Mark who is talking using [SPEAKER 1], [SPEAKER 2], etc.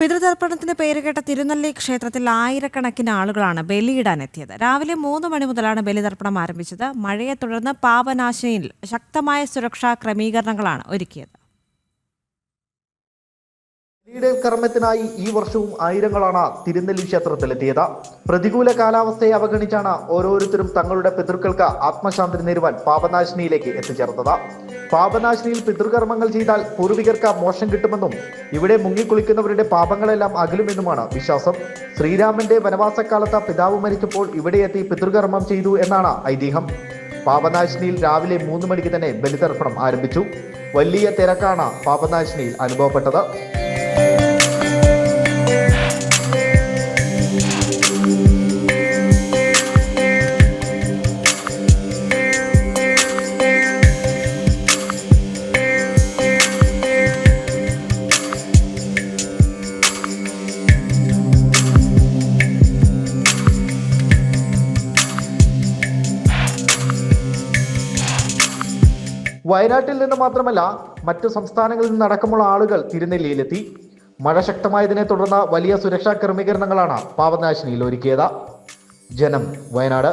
[SPEAKER 1] പിതൃതർപ്പണത്തിന് പേരുകേട്ട തിരുനെല്ലി ക്ഷേത്രത്തിൽ ആയിരക്കണക്കിന് ആളുകളാണ് ബലിയിടാനെത്തിയത്. രാവിലെ 3 മണി മുതലാണ് ബലിതർപ്പണം ആരംഭിച്ചത്. മഴയെ തുടർന്ന് പാപനാശിനിയിൽ ശക്തമായ സുരക്ഷാ ക്രമീകരണങ്ങളാണ് ഒരുക്കിയത്.
[SPEAKER 2] ബലിയിടൽ കർമ്മത്തിനായി ഈ വർഷവും ആയിരങ്ങളാണ് തിരുനെല്ലി ക്ഷേത്രത്തിലെത്തിയത്. പ്രതികൂല കാലാവസ്ഥയെ അവഗണിച്ചാണ് ഓരോരുത്തരും തങ്ങളുടെ പിതൃക്കൾക്ക് ആത്മശാന്തി നേരുവാൻ പാപനാശിനിയിലേക്ക് എത്തിച്ചേർന്നത്. പാപനാശിനിയിൽ പിതൃകർമ്മങ്ങൾ ചെയ്താൽ പൂർവികർക്ക് മോക്ഷം കിട്ടുമെന്നും ഇവിടെ മുങ്ങിക്കുളിക്കുന്നവരുടെ പാപങ്ങളെല്ലാം അകലുമെന്നുമാണ് വിശ്വാസം. ശ്രീരാമന്റെ വനവാസക്കാലത്ത് പിതാവ് മരിച്ചപ്പോൾ ഇവിടെ എത്തി പിതൃകർമ്മം ചെയ്തു എന്നാണ് ഐതിഹ്യം. പാപനാശിനിയിൽ രാവിലെ 3 മണിക്ക് തന്നെ ബലിതർപ്പണം ആരംഭിച്ചു. വലിയ തിരക്കാണ് പാപനാശിനിയിൽ അനുഭവപ്പെട്ടത്. വയനാട്ടിൽ നിന്ന് മാത്രമല്ല മറ്റു സംസ്ഥാനങ്ങളിൽ നിന്നടക്കമുള്ള ആളുകൾ തിരുനെല്ലിയിലെത്തി. മഴ ശക്തമായതിനെ തുടർന്ന് വലിയ സുരക്ഷാ ക്രമീകരണങ്ങളാണ് പാപനാശിനിയിൽ ഒരുക്കിയത്. ജനം, വയനാട്.